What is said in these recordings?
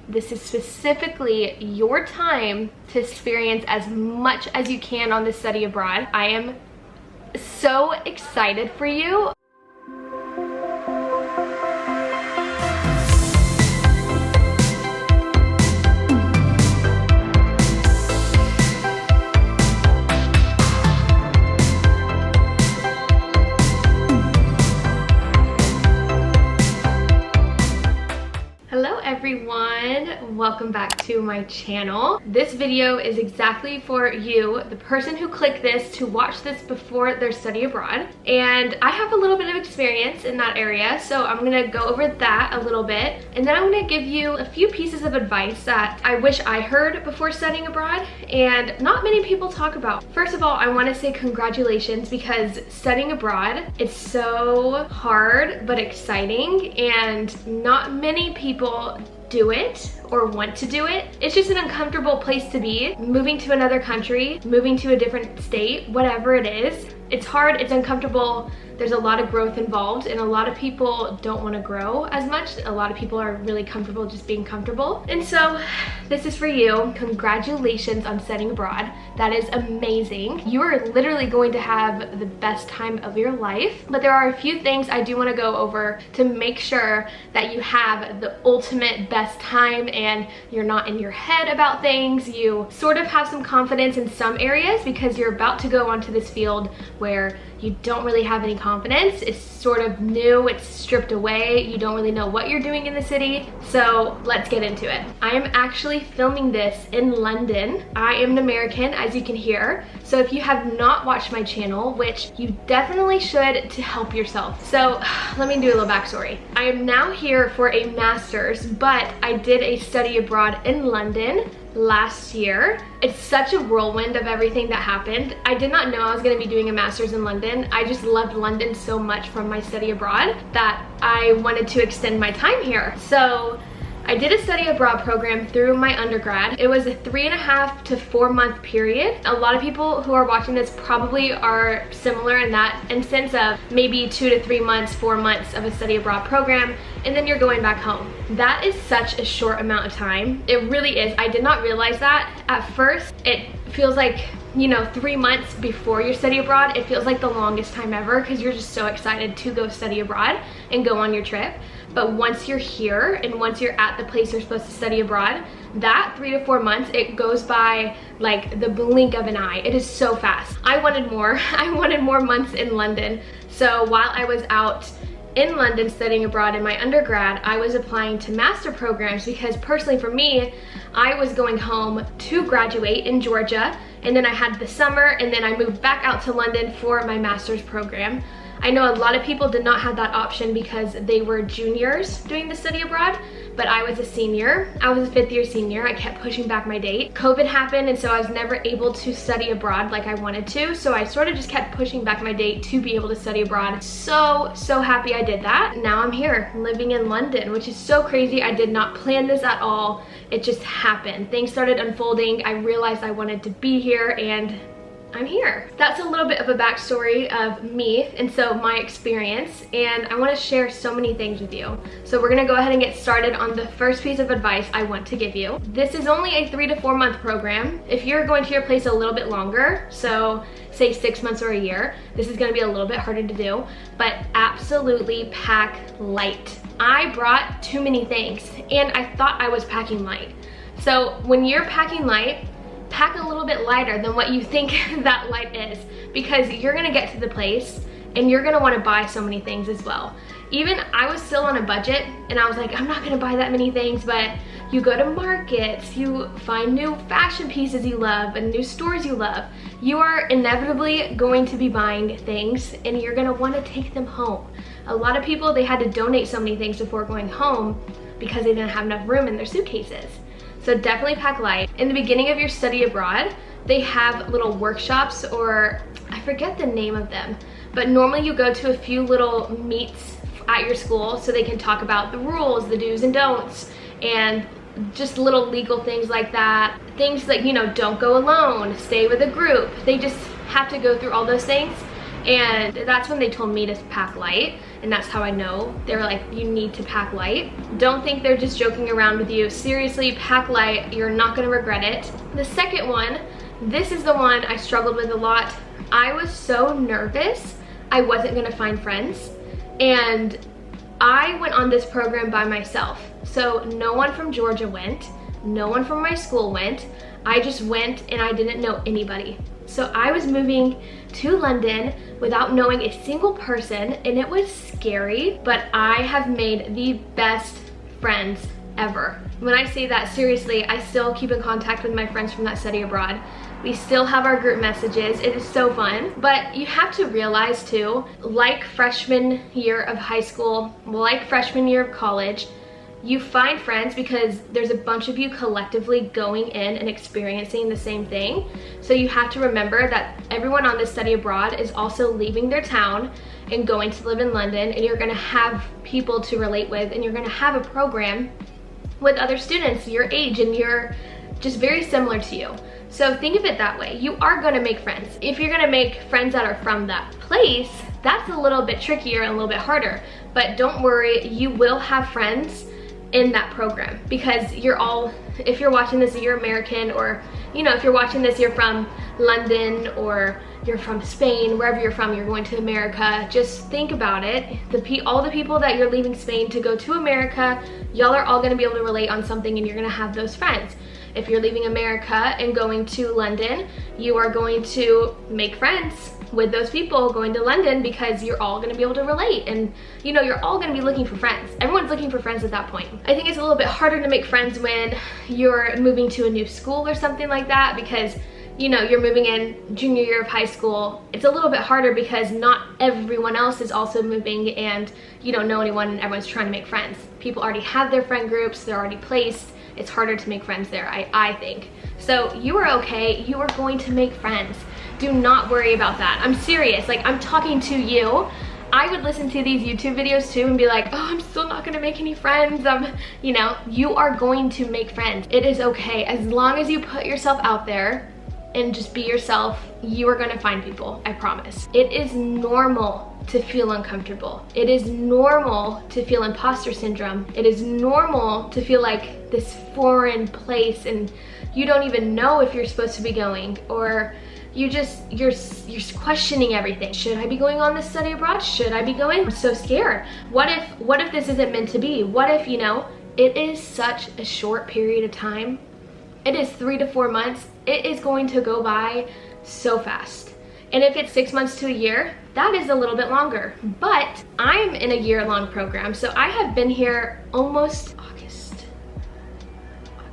This is specifically your time to experience as much as you can on this study abroad. I am so excited for you. Hello everyone, welcome back to my channel. This video is exactly for you, the person who clicked this to watch this before their study abroad. And I have a little bit of experience in that area, so I'm gonna go over that a little bit. And then I'm gonna give you a few pieces of advice that I wish I heard before studying abroad and not many people talk about. First of all, I wanna say congratulations, because studying abroad, it's so hard but exciting, and not many people do it or want to do it. It's just an uncomfortable place to be. Moving to another country, moving to a different state, whatever it is, it's hard, it's uncomfortable. There's a lot of growth involved, and a lot of people don't want to grow as much. A lot of people are really comfortable just being comfortable. And so this is for you. Congratulations on studying abroad. That is amazing. You are literally going to have the best time of your life. But there are a few things I do want to go over to make sure that you have the ultimate best time and you're not in your head about things. You sort of have some confidence in some areas because you're about to go onto this field where you don't really have any confidence. It's sort of new, it's stripped away. You don't really know what you're doing in the city. So let's get into it. I am actually filming this in London. I am an American, as you can hear. So if you have not watched my channel, which you definitely should to help yourself. So let me do a little backstory. I am now here for a master's, but I did a study abroad in London last year. It's such a whirlwind of everything that happened. I did not know I was going to be doing a master's in London. I just loved London so much from my study abroad that I wanted to extend my time here. So I did a study abroad program through my undergrad. It was a 3.5 to 4 month period. A lot of people who are watching this probably are similar in that instance of maybe 2 to 3 months, 4 months of a study abroad program, and then you're going back home. That is such a short amount of time. It really is. I did not realize that. At first, it feels like, you know, 3 months before your study abroad, it feels like the longest time ever because you're just so excited to go study abroad and go on your trip. But once you're here and once you're at the place you're supposed to study abroad, that 3 to 4 months, it goes by like the blink of an eye. It is so fast. I wanted more. I wanted more months in London. So while I was out in London studying abroad in my undergrad, I was applying to master programs because personally for me, I was going home to graduate in Georgia, and then I had the summer, and then I moved back out to London for my master's program. I know a lot of people did not have that option because they were juniors doing the study abroad, but I was a senior. I was a 5th year senior. I kept pushing back my date. COVID happened, and so I was never able to study abroad like I wanted to, so I sort of just kept pushing back my date to be able to study abroad. So happy I did that. Now I'm here living in London, which is so crazy. I did not plan this at all. It just happened. Things started unfolding. I realized I wanted to be here, and I'm here. That's a little bit of a backstory of me and so my experience, and I want to share so many things with you. So we're gonna go ahead and get started on the first piece of advice I want to give you. This is only a 3 to 4 month program. If you're going to your place a little bit longer, so say 6 months or a year, this is gonna be a little bit harder to do, but absolutely pack light. I brought too many things and I thought I was packing light. So when you're packing light, pack a little bit lighter than what you think that light is, because you're gonna get to the place and you're gonna wanna buy so many things as well. Even I was still on a budget and I was like, I'm not gonna buy that many things, but you go to markets, you find new fashion pieces you love and new stores you love. You are inevitably going to be buying things and you're gonna wanna take them home. A lot of people, they had to donate so many things before going home because they didn't have enough room in their suitcases. So definitely pack light. In the beginning of your study abroad, they have little workshops, or I forget the name of them, but normally you go to a few little meets at your school so they can talk about the rules, the do's and don'ts, and just little legal things like that. Things like, you know, don't go alone, stay with a group. They just have to go through all those things. And that's when they told me to pack light. and that's how I know. They were like, you need to pack light. Don't think they're just joking around with you. Seriously, pack light. You're not gonna regret it. The second one, this is the one I struggled with a lot. I was so nervous I wasn't gonna find friends, and I went on this program by myself. So no one from Georgia went, no one from my school went. I just went and I didn't know anybody. So I was moving to London without knowing a single person, and it was scary, but I have made the best friends ever. When I say that, seriously, I still keep in contact with my friends from that study abroad. We still have our group messages. It is so fun. But you have to realize too, like freshman year of high school, like freshman year of college, you find friends because there's a bunch of you collectively going in and experiencing the same thing. So you have to remember that everyone on this study abroad is also leaving their town and going to live in London, and you're gonna have people to relate with, and you're gonna have a program with other students your age, and you're just very similar to you. So think of it that way. You are gonna make friends. If you're gonna make friends that are from that place, that's a little bit trickier and a little bit harder. But don't worry, you will have friends in that program, because you're all, if you're watching this, you're American, or you know, if you're watching this, you're from London, or you're from Spain, wherever you're from, you're going to America. Just think about it. All the people that you're leaving Spain to go to America, y'all are all gonna be able to relate on something, and you're gonna have those friends. If you're leaving America and going to London, you are going to make friends with those people going to London, because you're all gonna be able to relate, and you know, you're all gonna be looking for friends. Everyone's looking for friends at that point. I think it's a little bit harder to make friends when you're moving to a new school or something like that, because you know, you're moving in junior year of high school. It's a little bit harder because not everyone else is also moving, and you don't know anyone, and everyone's trying to make friends. People already have their friend groups, they're already placed. It's harder to make friends there, I think. So you are okay, you are going to make friends. Do not worry about that. I'm serious, like I'm talking to you. I would listen to these YouTube videos too and be like, oh, I'm still not gonna make any friends. You know, you are going to make friends. It is okay, as long as you put yourself out there and just be yourself, you are gonna find people, I promise. It is normal to feel uncomfortable. It is normal to feel imposter syndrome. It is normal to feel like this foreign place and you don't even know if you're supposed to be going, or you're questioning everything. Should I be going on this study abroad? Should I be going? I'm so scared. What if this isn't meant to be? What if, you know, it is such a short period of time. It is 3 to 4 months. It is going to go by so fast. And if it's 6 months to a year, that is a little bit longer. But I'm in a year-long program, so I have been here almost August,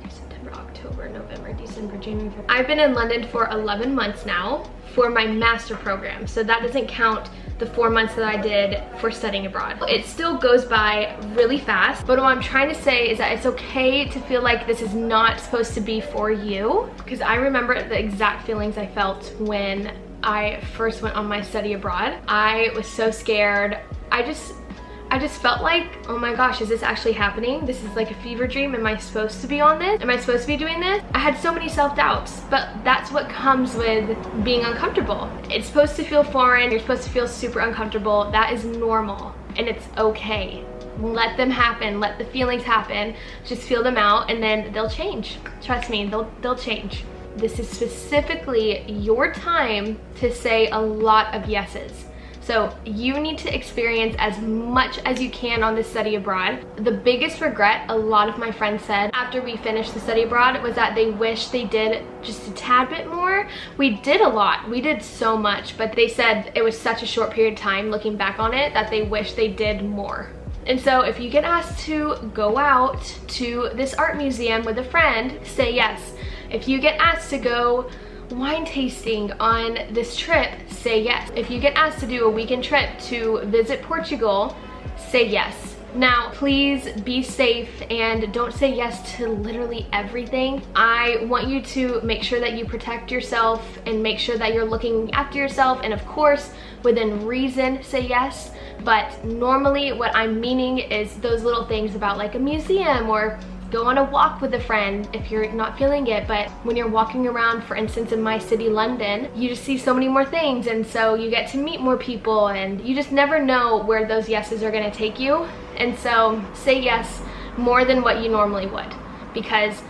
September, October, November, December, January, February. I've been in London for 11 months now for my master program, so that doesn't count the 4 months that I did for studying abroad. It still goes by really fast, but what I'm trying to say is that it's okay to feel like this is not supposed to be for you, because I remember the exact feelings I felt when I first went on my study abroad. I was so scared. I just felt like, oh my gosh, is this actually happening? This is like a fever dream. Am I supposed to be on this? Am I supposed to be doing this? I had so many self-doubts, but that's what comes with being uncomfortable. It's supposed to feel foreign. You're supposed to feel super uncomfortable. That is normal, and it's okay. Let them happen. Let the feelings happen. Just feel them out, and then they'll change. Trust me, they'll change. This is specifically your time to say a lot of yeses. So you need to experience as much as you can on this study abroad. The biggest regret a lot of my friends said after we finished the study abroad was that they wish they did just a tad bit more. We did a lot, we did so much, but they said it was such a short period of time looking back on it that they wish they did more. And so if you get asked to go out to this art museum with a friend, say yes. If you get asked to go wine tasting on this trip, say yes. If you get asked to do a weekend trip to visit Portugal, say yes. Now, please be safe and don't say yes to literally everything. I want you to make sure that you protect yourself and make sure that you're looking after yourself, and of course, within reason, say yes. But normally what I'm meaning is those little things about like a museum or go on a walk with a friend if you're not feeling it. But when you're walking around, for instance, in my city, London, you just see so many more things, and so you get to meet more people, and you just never know where those yeses are going to take you. And so say yes more than what you normally would, because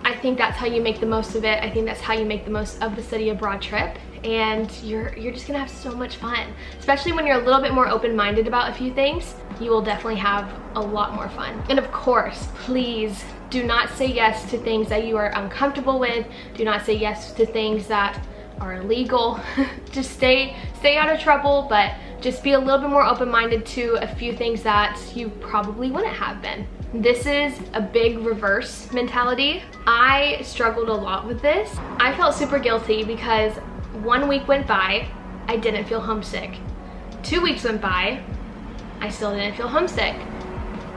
I think that's how you make the most of it. I think that's how you make the most of the study abroad trip, and you're just gonna have so much fun. Especially when you're a little bit more open-minded about a few things, you will definitely have a lot more fun. And of course, please do not say yes to things that you are uncomfortable with. Do not say yes to things that are illegal. Just stay out of trouble, but just be a little bit more open-minded to a few things that you probably wouldn't have been. This is a big reverse mentality. I struggled a lot with this. I felt super guilty because 1 week went by, I didn't feel homesick. 2 weeks went by, I still didn't feel homesick.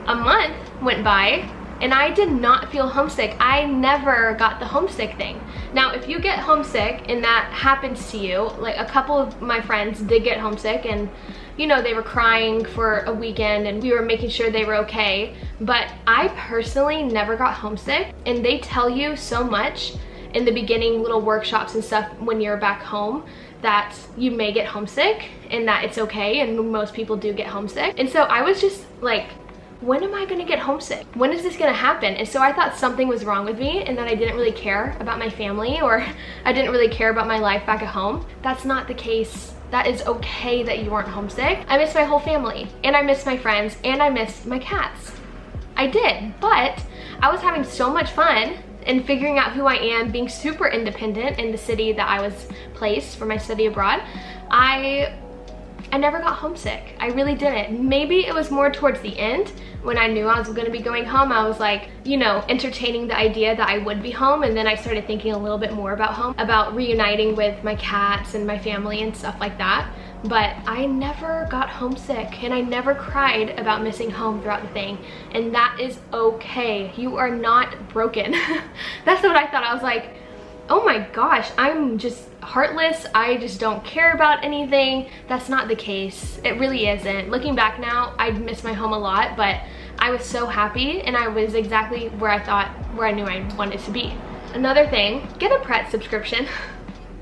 A month went by, and I did not feel homesick. I never got the homesick thing. Now, if you get homesick and that happens to you, like a couple of my friends did get homesick, and you know, they were crying for a weekend and we were making sure they were okay. But I personally never got homesick, and they tell you so much in the beginning, little workshops and stuff when you're back home, that you may get homesick and that it's okay, and most people do get homesick. And so I was just like, when am I gonna get homesick? When is this gonna happen? And so I thought something was wrong with me and that I didn't really care about my family, or I didn't really care about my life back at home. That's not the case. That is okay that you aren't homesick. I miss my whole family, and I miss my friends, and I miss my cats. I did, but I was having so much fun and figuring out who I am, being super independent in the city that I was placed for my study abroad. I never got homesick. I really didn't. Maybe it was more towards the end when I knew I was gonna be going home. I was like, you know, entertaining the idea that I would be home, and then I started thinking a little bit more about home, about reuniting with my cats and my family and stuff like that. But I never got homesick, and I never cried about missing home throughout the thing, and that is okay. You are not broken. That's what I thought. I was like, oh my gosh, I'm just heartless. I just don't care about anything. That's not the case. It really isn't. Looking back now, I miss my home a lot, but I was so happy, and I was exactly where I knew I wanted to be. Another thing, get a Pret subscription.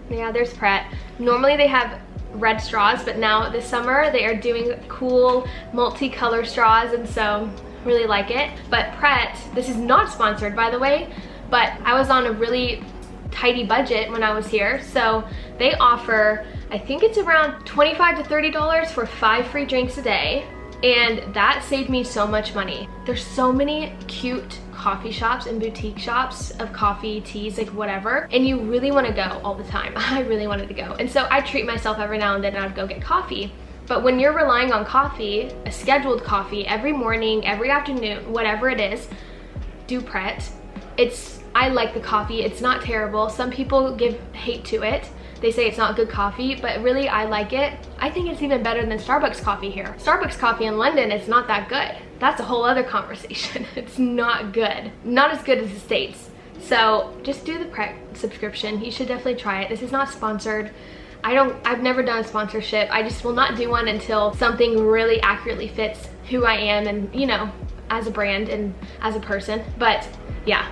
Yeah, there's Pret. Normally they have red straws, but now this summer they are doing cool multicolor straws, and so really like it. But Pret, this is not sponsored by the way, but I was on a really tidy budget when I was here, so they offer, I think it's around $25 to $30 for 5 free drinks a day, and that saved me so much money. There's so many cute coffee shops and boutique shops of coffee, teas, like whatever, and you really want to go all the time. I really wanted to go, and so I treat myself every now and then, and I'd go get coffee. But when you're relying on coffee, a scheduled coffee every morning, every afternoon, whatever it is, do Pret. I like the coffee. It's not terrible. Some people give hate to it. They say it's not good coffee, but really I like it. I think it's even better than Starbucks coffee here. Starbucks coffee in London is not that good. That's a whole other conversation. It's not good. Not as good as the States. So just do the Pret subscription. You should definitely try it. This is not sponsored. I've never done a sponsorship. I just will not do one until something really accurately fits who I am, and you know, as a brand and as a person. But yeah.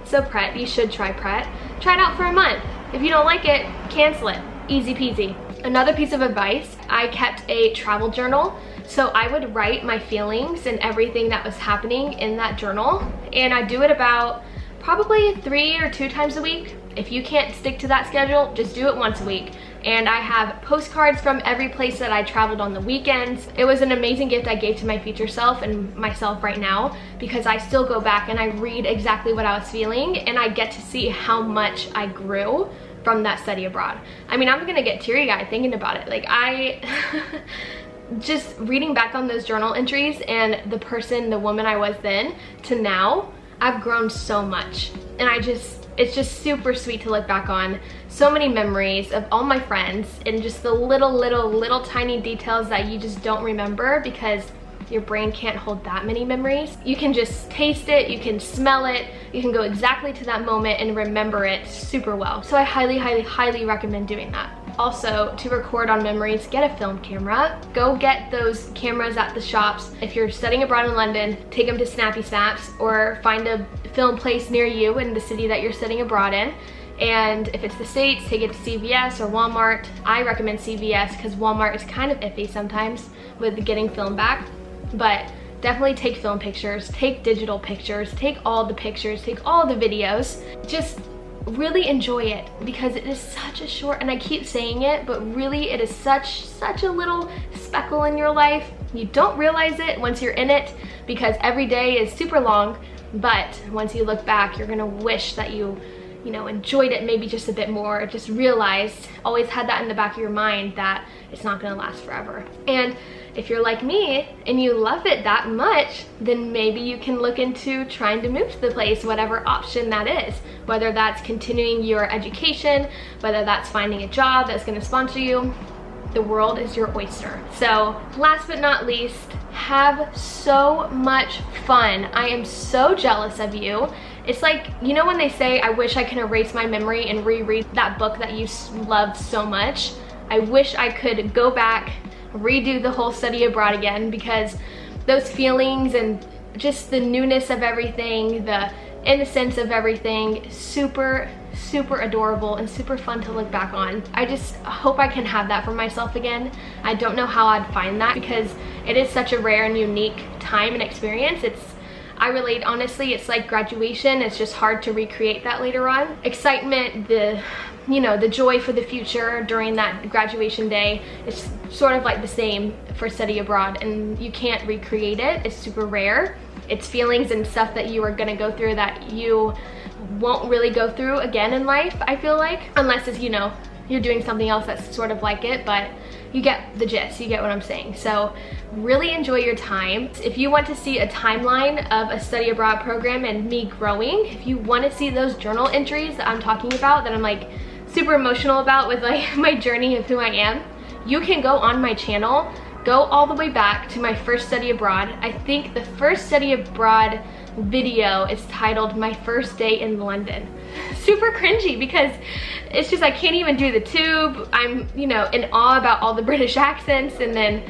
So Pret, you should try Pret. Try it out for a month. If you don't like it, cancel it. Easy peasy. Another piece of advice, I kept a travel journal. So I would write my feelings and everything that was happening in that journal. And I do it about probably 3 or 2 times a week. If you can't stick to that schedule, just do it once a week. And I have postcards from every place that I traveled on the weekends. It was an amazing gift I gave to my future self and myself right now, because I still go back and I read exactly what I was feeling, and I get to see how much I grew from that study abroad. I mean, I'm gonna get teary-eyed thinking about it. Like, just reading back on those journal entries and the woman I was then to now, I've grown so much. And it's just super sweet to look back on. So many memories of all my friends, and just the little tiny details that you just don't remember because your brain can't hold that many memories. You can just taste it, you can smell it, you can go exactly to that moment and remember it super well. So I highly recommend doing that. Also, to record on memories, get a film camera. Go get those cameras at the shops. If you're studying abroad in London, take them to Snappy Snaps or find a film place near you in the city that you're studying abroad in. And if it's the States, take it to CVS or Walmart. I recommend CVS because Walmart is kind of iffy sometimes with getting film back. But definitely take film pictures, take digital pictures, take all the pictures, take all the videos. Just really enjoy it because it is such a short, and I keep saying it, but really it is such a little speckle in your life. You don't realize it once you're in it because every day is super long, but once you look back, you're gonna wish that you enjoyed it maybe just a bit more, just realized, always had that in the back of your mind that it's not gonna last forever. And if you're like me and you love it that much, then maybe you can look into trying to move to the place, whatever option that is, whether that's continuing your education, whether that's finding a job that's gonna sponsor you. The world is your oyster. So last but not least, have so much fun. I am so jealous of you. It's like, you know when they say, I wish I could erase my memory and reread that book that you loved so much? I wish I could go back, redo the whole study abroad again, because those feelings and just the newness of everything, the innocence of everything, super adorable and super fun to look back on. I just hope I can have that for myself again. I don't know how I'd find that because it is such a rare and unique time and experience. I relate, honestly, it's like graduation. It's just hard to recreate that later on. Excitement, the joy for the future during that graduation day, it's sort of like the same for study abroad, and you can't recreate it. It's super rare. It's feelings and stuff that you are gonna go through that you won't really go through again in life, I feel like, unless it's, you're doing something else that's sort of like it, but you get the gist, you get what I'm saying. So really enjoy your time. If you want to see a timeline of a study abroad program and me growing, if you want to see those journal entries that I'm talking about, that I'm like super emotional about with like my journey of who I am, you can go on my channel, go all the way back to my first study abroad. I think the first study abroad video is titled My First Day in London. Super cringy because it's just, I can't even do the tube. I'm, in awe about all the British accents, and then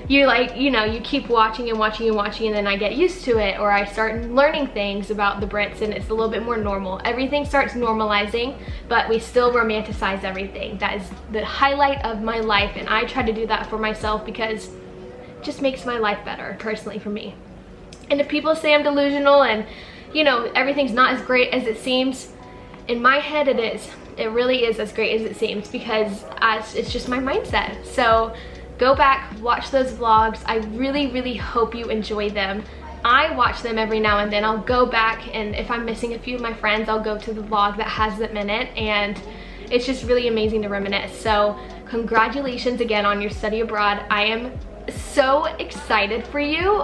you you keep watching and watching and watching, and then I get used to it, or I start learning things about the Brits and it's a little bit more normal. Everything starts normalizing, but we still romanticize everything. That is the highlight of my life, and I try to do that for myself because it just makes my life better, personally, for me. And if people say I'm delusional and, everything's not as great as it seems, in my head it is. It really is as great as it seems because it's just my mindset. So go back, watch those vlogs. I really hope you enjoy them. I watch them every now and then. I'll go back, and if I'm missing a few of my friends, I'll go to the vlog that has them in it, and it's just really amazing to reminisce. So congratulations again on your study abroad. I am so excited for you.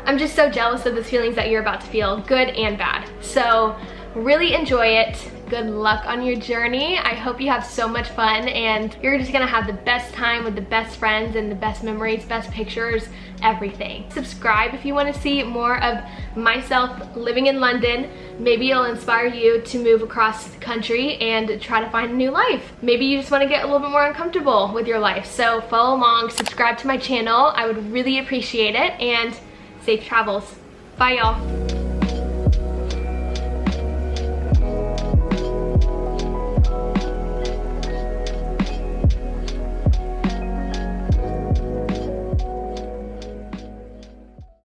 I'm just so jealous of those feelings that you're about to feel, good and bad. So really enjoy it. Good luck on your journey. I hope you have so much fun and you're just gonna have the best time with the best friends and the best memories, best pictures, everything. Subscribe if you want to see more of myself living in London. Maybe it'll inspire you to move across the country and try to find a new life. Maybe you just want to get a little bit more uncomfortable with your life. So follow along, subscribe to my channel. I would really appreciate it, and safe travels. Bye, y'all.